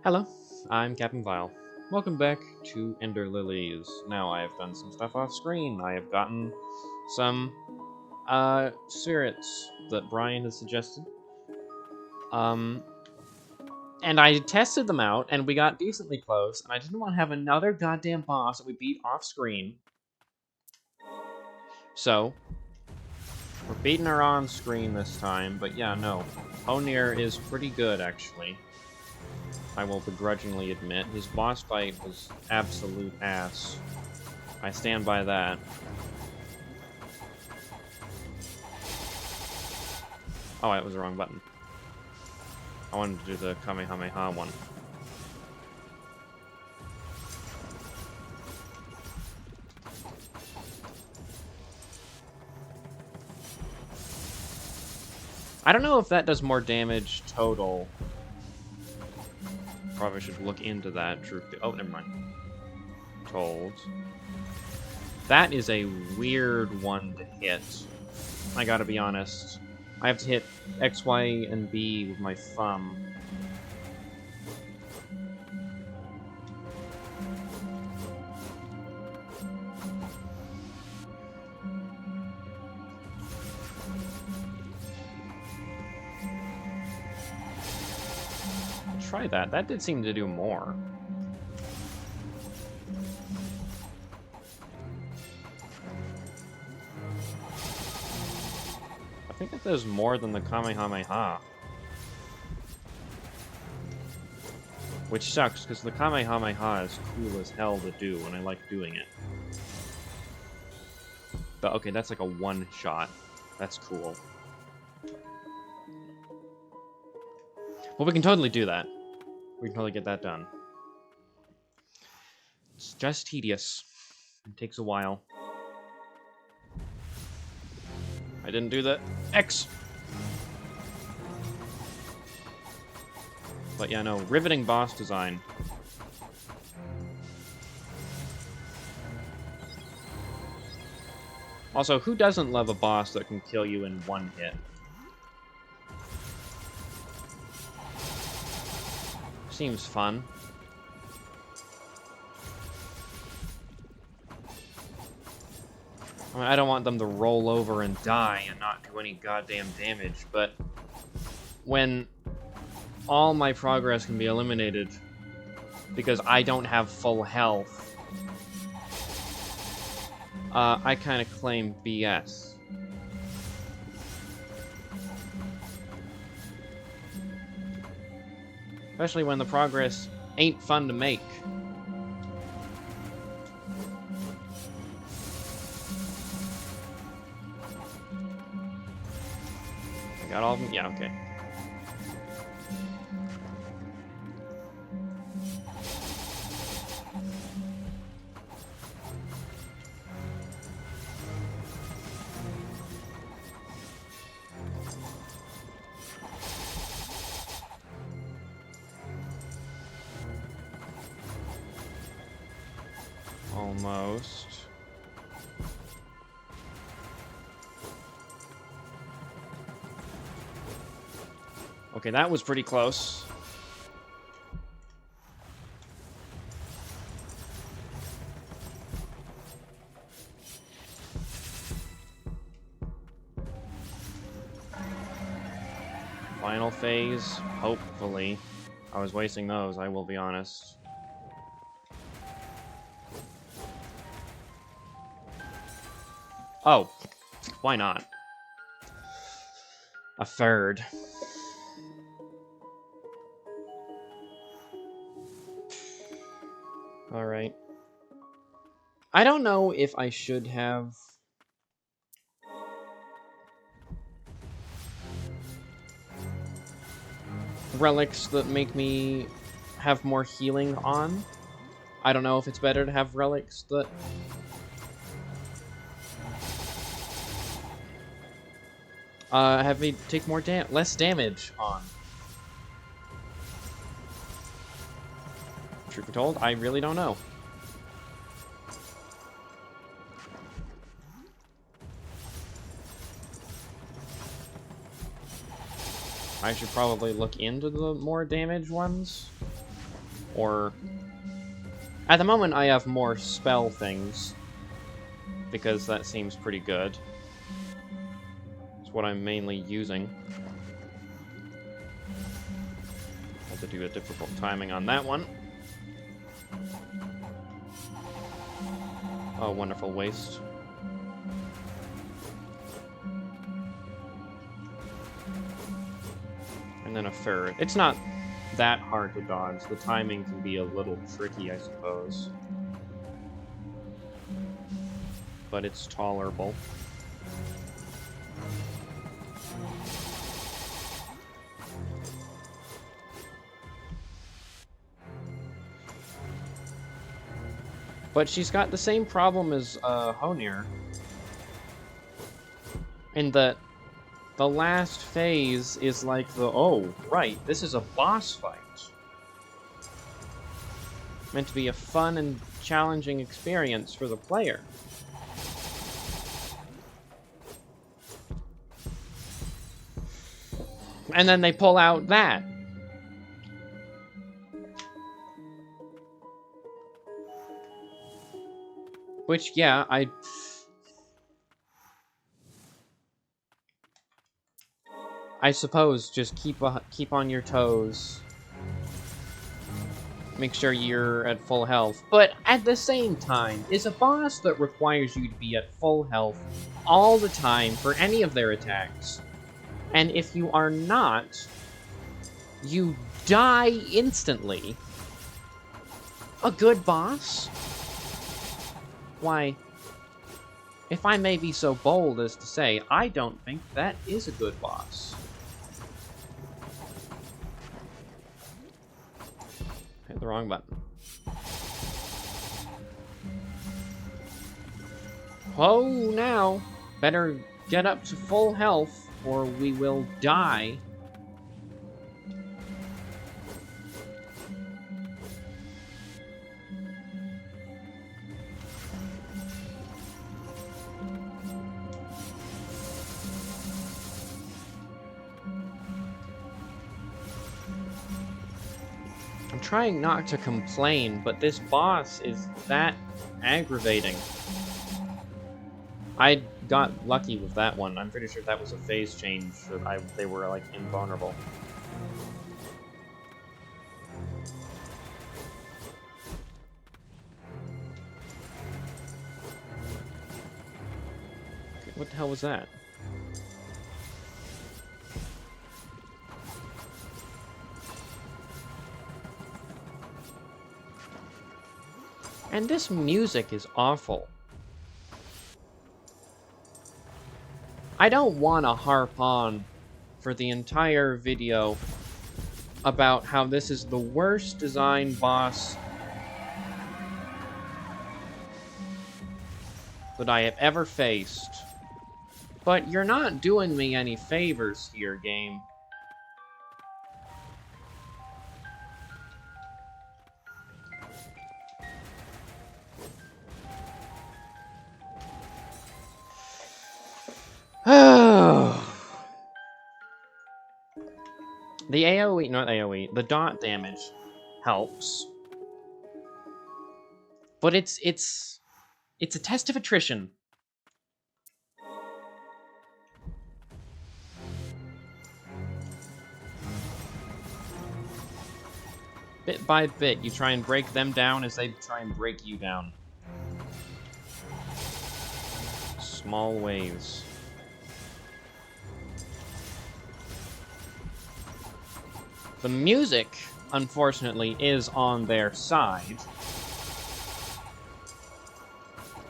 Hello, I'm Captain Vile. Welcome back to Ender Lilies. Now I have done some stuff off screen. I have gotten some spirits that Brian has suggested. And I tested them out, and we got decently close, and I didn't want to have another goddamn boss that we beat off screen. So, we're beating her on screen this time, but yeah, no. Honir is pretty good, actually. I will begrudgingly admit. His boss fight was absolute ass. I stand by that. Oh, that was the wrong button. I wanted to do the Kamehameha one. I don't know if that does more damage total. Probably should look into that. Oh, never mind. Told. That is a weird one to hit. I gotta be honest. I have to hit X, Y, and B with my thumb. Try that. That did seem to do more. I think it does more than the Kamehameha. Which sucks, because the Kamehameha is cool as hell to do, and I like doing it. But okay, that's like a one-shot. That's cool. Well, we can totally do that. We can totally get that done. It's just tedious. It takes a while. I didn't do the X. But yeah, no, riveting boss design. Also, who doesn't love a boss that can kill you in one hit? Seems fun. I mean, I don't want them to roll over and die and not do any goddamn damage, but when all my progress can be eliminated because I don't have full health, I kind of claim BS. Especially when the progress ain't fun to make. I got all of them? Yeah, okay. Almost. Okay, that was pretty close. Final phase, hopefully. I was wasting those, I will be honest. Oh, why not? A third. Alright. I don't know if I should have... relics that make me have more healing on. I don't know if it's better to have relics that... have me take more less damage on. Truth be told, I really don't know. I should probably look into the more damage ones. Or... At the moment, I have more spell things, because that seems pretty good. It's what I'm mainly using. Have to do a difficult timing on that one. Oh, wonderful waste. And then a third. It's not that hard to dodge. The timing can be a little tricky, I suppose. But it's tolerable. But she's got the same problem as Honir. In that the last phase is like the, oh, right, this is a boss fight. Meant to be a fun and challenging experience for the player. And then they pull out that. Which, yeah, I suppose just keep on your toes. Make sure you're at full health. But at the same time, is a boss that requires you to be at full health all the time for any of their attacks. And if you are not, you die instantly. A good boss? Why, if I may be so bold as to say, I don't think that is a good boss. Hit the wrong button. Oh, now. Better get up to full health, or we will die. I'm trying not to complain, but this boss is that aggravating. I got lucky with that one. I'm pretty sure that was a phase change, that they were, like, invulnerable. Okay, what the hell was that? And this music is awful. I don't want to harp on for the entire video about how this is the worst design boss that I have ever faced. But you're not doing me any favors here, game. The AoE, not AoE, the dot damage helps. But it's a test of attrition. Bit by bit, you try and break them down as they try and break you down. Small ways. The music, unfortunately, is on their side.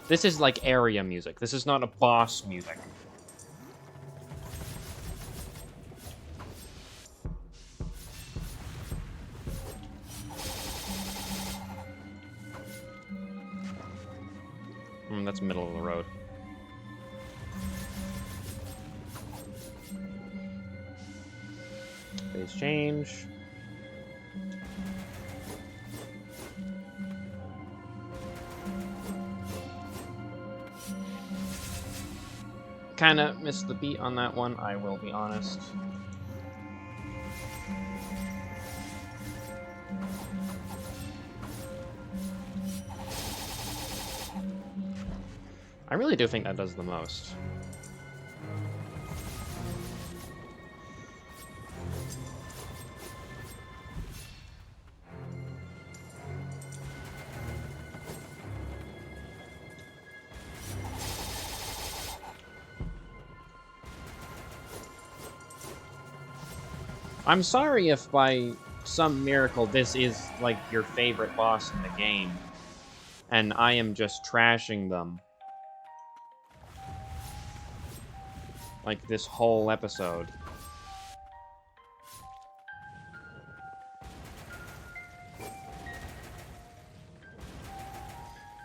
This is like area music. This is not a boss music. That's middle of the road. Phase change. Kinda missed the beat on that one, I will be honest. I really do think that does the most. I'm sorry if by some miracle this is, like, your favorite boss in the game, and I am just trashing them. Like, this whole episode.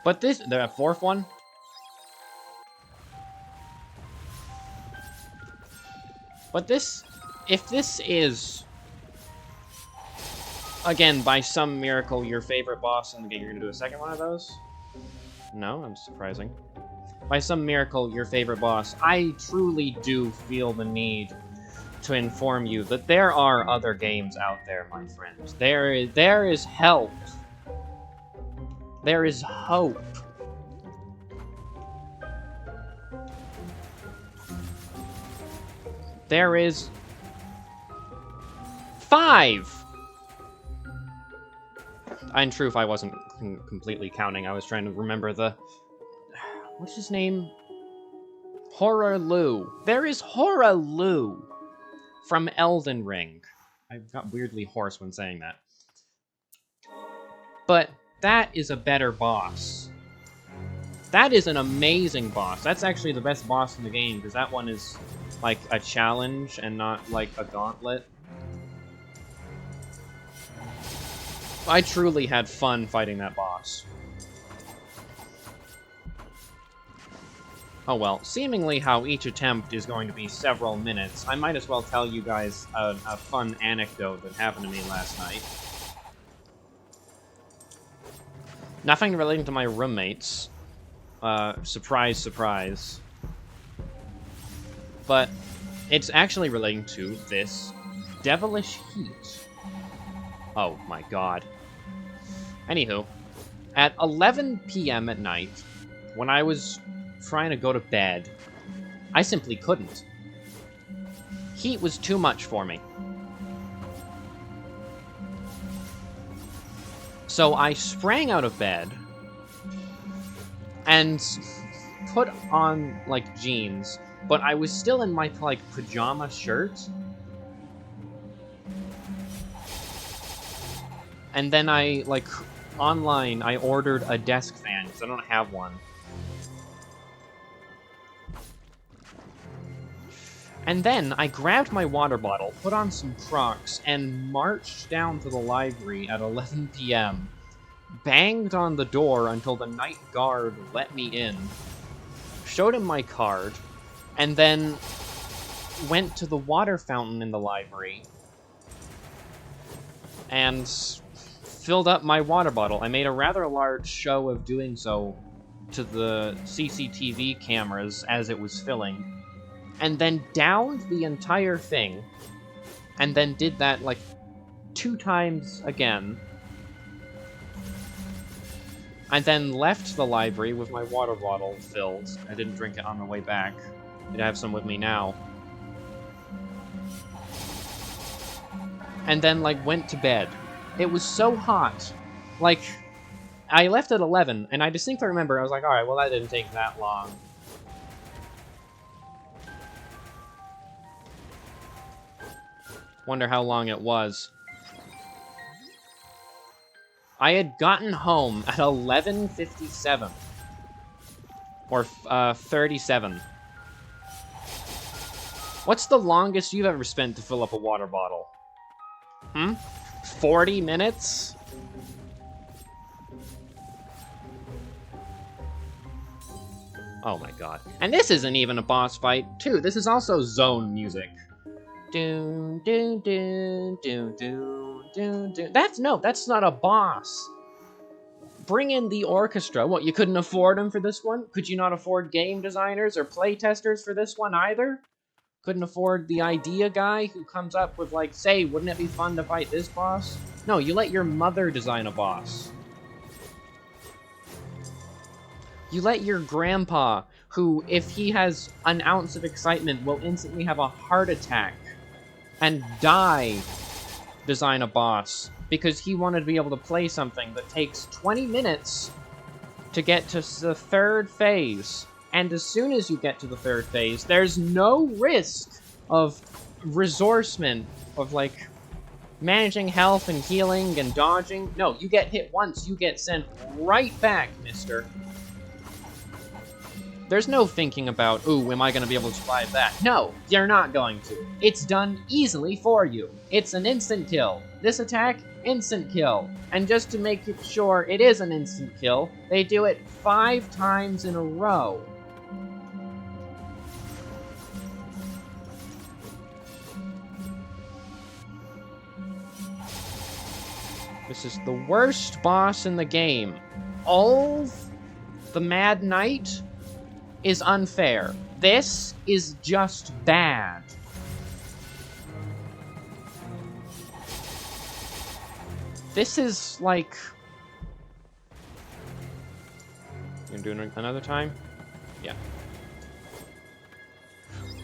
But this, the fourth one? But this, if this is, again, by some miracle, your favorite boss in the game, you're gonna do a second one of those? No, I'm surprising. By some miracle, your favorite boss, I truly do feel the need to inform you that there are other games out there, my friends. There is help. There is hope. There is 5! In truth, I wasn't completely counting. I was trying to remember the... What's his name? Horaloo. There is Horaloo from Elden Ring. I got weirdly hoarse when saying that. But that is a better boss. That is an amazing boss. That's actually the best boss in the game, because that one is like a challenge and not like a gauntlet. I truly had fun fighting that boss. Oh well, seemingly how each attempt is going to be several minutes, I might as well tell you guys a fun anecdote that happened to me last night. Nothing relating to my roommates. Surprise, surprise. But it's actually relating to this devilish heat. Oh my god. Anywho, at 11 p.m. at night, when I was trying to go to bed, I simply couldn't. Heat was too much for me. So I sprang out of bed and put on, like, jeans, but I was still in my, like, pajama shirt. And then I, like, online, I ordered a desk fan, because I don't have one. And then I grabbed my water bottle, put on some Crocs, and marched down to the library at 11 p.m., banged on the door until the night guard let me in, showed him my card, and then went to the water fountain in the library and filled up my water bottle. I made a rather large show of doing so to the CCTV cameras as it was filling, and then downed the entire thing, and then did that, like, 2 times again, and then left the library with my water bottle filled. I didn't drink it on the way back. I have some with me now. And then, like, went to bed. It was so hot. Like, I left at 11, and I distinctly remember, I was like, alright, well, that didn't take that long. Wonder how long it was. I had gotten home at 11:57. Or, 37. What's the longest you've ever spent to fill up a water bottle? 40 minutes? Oh my god. And this isn't even a boss fight, too. This is also zone music. Doon, doon, doon, doon, doon, doon, doon. That's not a boss. Bring in the orchestra. What, you couldn't afford them for this one? Could you not afford game designers or playtesters for this one either? Couldn't afford the idea guy who comes up with, like, say, wouldn't it be fun to fight this boss? No, you let your mother design a boss. You let your grandpa, who, if he has an ounce of excitement, will instantly have a heart attack and die, design a boss, because he wanted to be able to play something that takes 20 minutes to get to the third phase. And as soon as you get to the third phase, there's no risk of resourcement, of, like, managing health and healing and dodging. No, you get hit once, you get sent right back, mister. There's no thinking about, ooh, am I going to be able to survive that? No, you're not going to. It's done easily for you. It's an instant kill. This attack, instant kill. And just to make it sure it is an instant kill, they do it 5 times in a row. This is the worst boss in the game. All the Mad Knight is unfair. This is just bad. This is like... You're doing it another time? Yeah.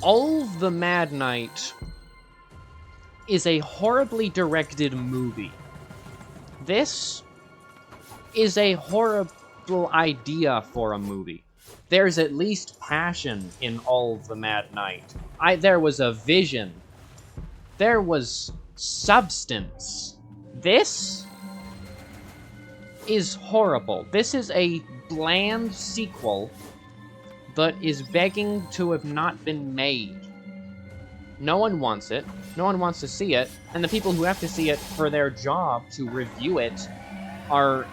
All the Mad Knight is a horribly directed movie. This is a horrible idea for a movie. There's at least passion in all the Mad Knight. There was a vision. There was substance. This is horrible. This is a bland sequel that is begging to have not been made. No one wants it. No one wants to see it. And the people who have to see it for their job to review it are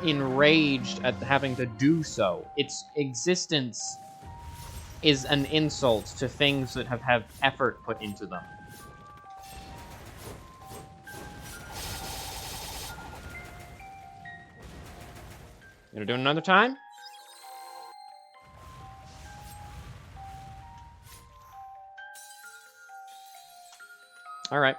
enraged at having to do so. Its existence is an insult to things that have had effort put into them. Gonna do it another time? Alright.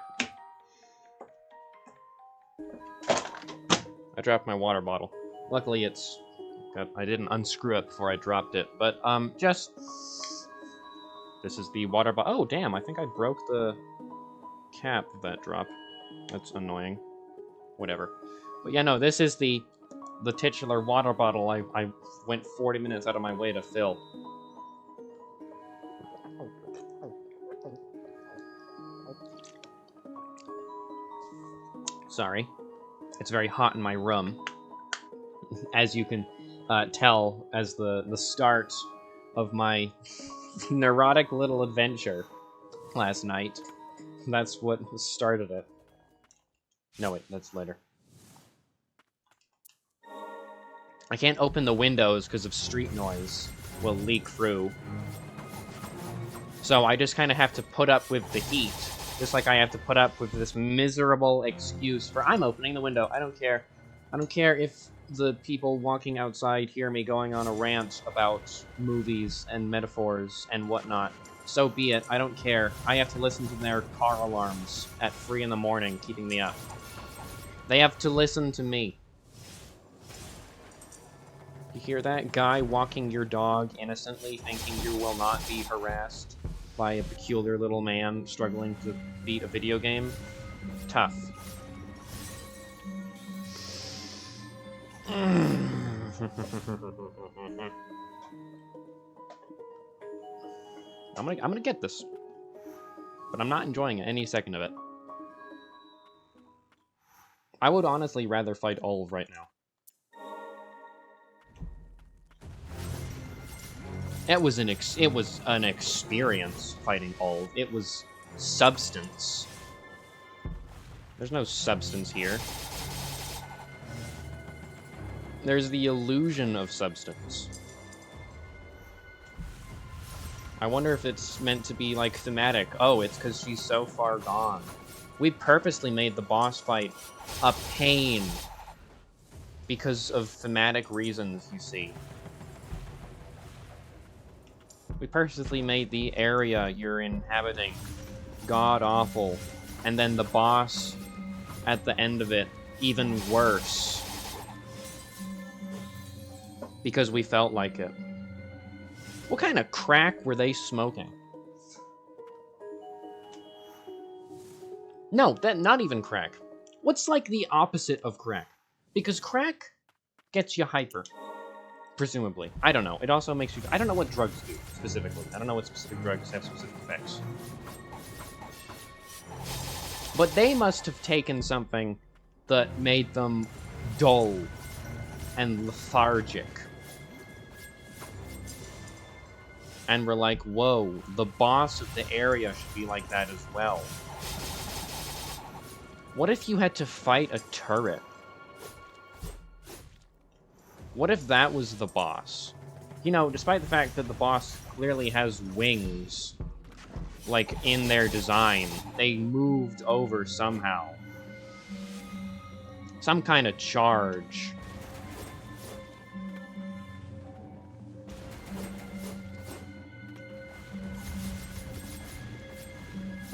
I dropped my water bottle. Luckily I didn't unscrew it before I dropped it, but, this is the water bottle. Oh, damn, I think I broke the cap of that drop. That's annoying. Whatever. But yeah, no, this is the titular water bottle I went 40 minutes out of my way to fill. Sorry. It's very hot in my room. As you can tell, as the start of my neurotic little adventure last night. That's what started it. No, wait, that's later. I can't open the windows because of street noise. Will leak through. So I just kind of have to put up with the heat. Just like I have to put up with this miserable excuse for, I'm opening the window. I don't care. I don't care if the people walking outside hear me going on a rant about movies and metaphors and whatnot. So be it. I don't care. I have to listen to their car alarms at 3 in the morning, keeping me up. They have to listen to me. You hear that? Guy walking your dog innocently, thinking you will not be harassed by a peculiar little man struggling to beat a video game? Tough. I'm gonna get this. But I'm not enjoying any second of it. I would honestly rather fight Olive right now. It was an experience fighting Olive. It was substance. There's no substance here. There's the illusion of substance. I wonder if it's meant to be, like, thematic. Oh, it's because she's so far gone. We purposely made the boss fight a pain because of thematic reasons, you see. We purposely made the area you're inhabiting god-awful, and then the boss at the end of it even worse. Because we felt like it. What kind of crack were they smoking? No, that not even crack. What's like the opposite of crack? Because crack gets you hyper, presumably. I don't know. It also makes you... I don't know what drugs do, specifically. I don't know what specific drugs have specific effects. But they must have taken something that made them dull and lethargic. And we're like, whoa, the boss of the area should be like that as well. What if you had to fight a turret? What if that was the boss? You know, despite the fact that the boss clearly has wings, like, in their design, they moved over somehow. Some kind of charge.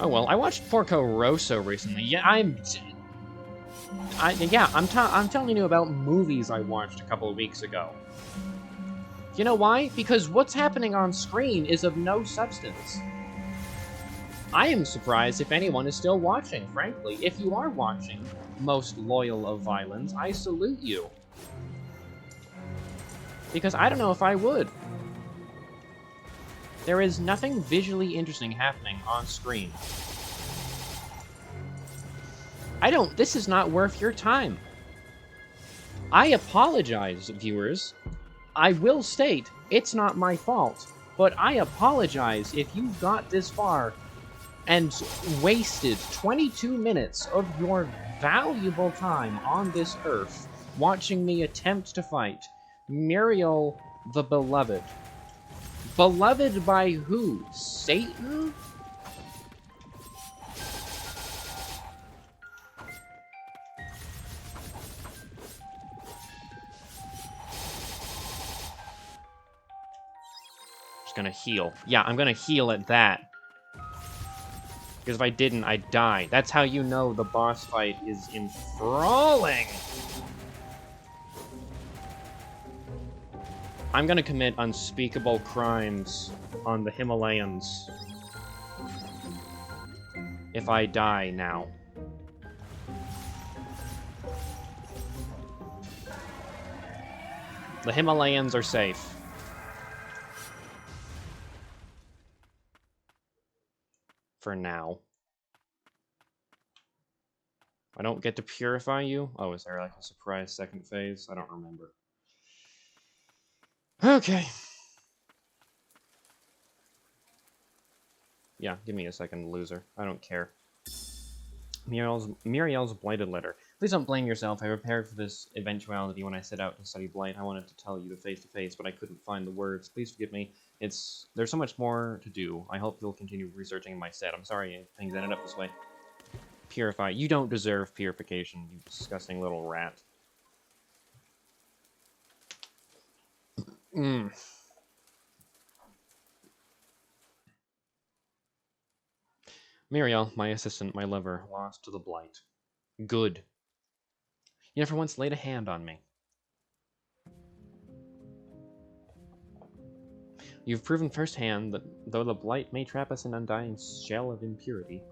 Oh well, I watched Porco Rosso recently. Yeah, I'm telling you about movies I watched a couple of weeks ago. You know why? Because what's happening on screen is of no substance. I am surprised if anyone is still watching, frankly. If you are watching, most loyal of violins, I salute you. Because I don't know if I would. There is nothing visually interesting happening on screen. This is not worth your time. I apologize, viewers. I will state, it's not my fault, but I apologize if you got this far and wasted 22 minutes of your valuable time on this earth watching me attempt to fight Muriel the Beloved. Beloved by who? Satan? Just gonna heal. Yeah, I'm gonna heal at that. Because if I didn't, I'd die. That's how you know the boss fight is enthralling. I'm gonna commit unspeakable crimes on the Himalayans if I die now. The Himalayans are safe. For now. I don't get to purify you? Oh, is there like a surprise second phase? I don't remember. Okay. Yeah, give me a second, loser. I don't care. Muriel's blighted letter. Please don't blame yourself. I prepared for this eventuality when I set out to study blight. I wanted to tell you face to face, but I couldn't find the words. Please forgive me. There's so much more to do. I hope you'll continue researching my set. I'm sorry things ended up this way. Purify. You don't deserve purification, you disgusting little rat. Muriel, my assistant, my lover, lost to the blight. Good. You never once laid a hand on me. You've proven firsthand that though the blight may trap us in an undying shell of impurity,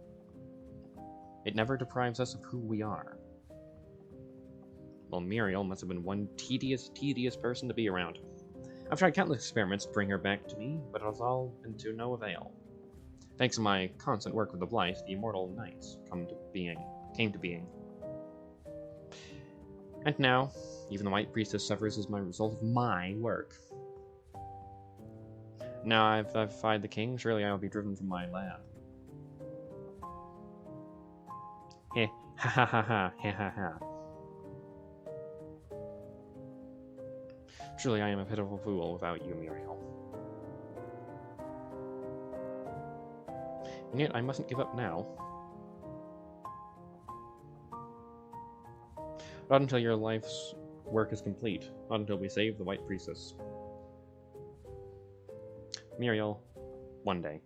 it never deprives us of who we are. Well, Muriel must have been one tedious person to be around. I've tried countless experiments to bring her back to me, but it has all been to no avail. Thanks to my constant work with the blight, the immortal knights came to being. And now, even the White Priestess suffers as a result of my work. Now I've defied the king, surely I will be driven from my lab. Heh, ha ha ha ha, ha ha ha. Surely I am a pitiful fool without you, Muriel. And yet I mustn't give up now. Not until your life's work is complete. Not until we save the White Priestess. Muriel, one day.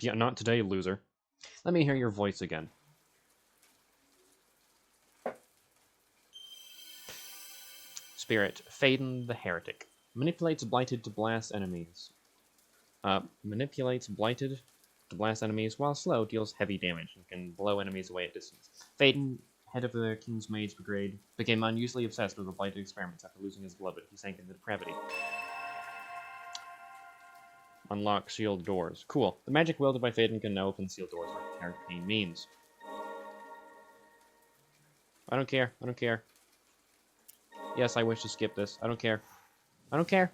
Yeah, not today, loser. Let me hear your voice again. Spirit, Phaedon the Heretic. Manipulates Blighted to blast enemies. Manipulates Blighted to blast enemies while slow, deals heavy damage and can blow enemies away at distance. Phaeton, head of the King's Mage Brigade, became unusually obsessed with the Blighted experiments after losing his beloved. He sank into depravity. Unlock sealed doors. Cool. The magic wielded by Phaeton can now open sealed doors like arcane means. I don't care. I don't care. Yes, I wish to skip this. I don't care. I don't care.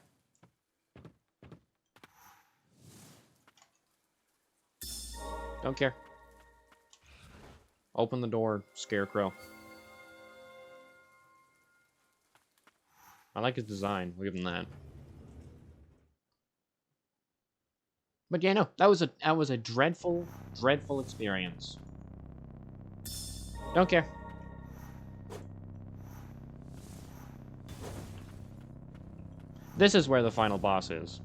Don't care. Open the door, Scarecrow. I like his design. We'll give him that. But yeah, no, that was a dreadful, dreadful experience. Don't care. This is where the final boss is.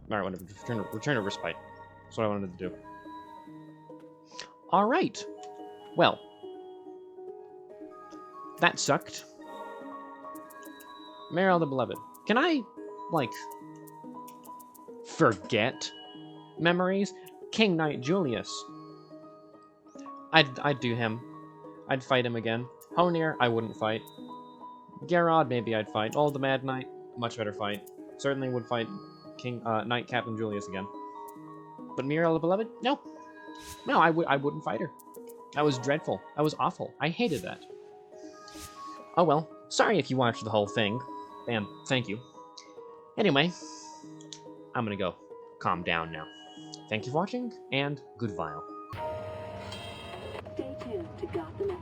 Alright, whatever. Return to Respite. That's what I wanted to do. Alright. Well. That sucked. Mariel the Beloved. Can I, like, forget memories? King Knight Julius. I'd do him. I'd fight him again. Honir, I wouldn't fight. Garrod, maybe I'd fight. Oh, the Mad Knight, much better fight. Certainly would fight Knight Captain Julius again. But Mariel the Beloved? No. No, I wouldn't fight her. That was dreadful. That was awful. I hated that. Oh well. Sorry if you watched the whole thing. And thank you. Anyway, I'm gonna go calm down now. Thank you for watching, and goodbye. Stay tuned to Gotham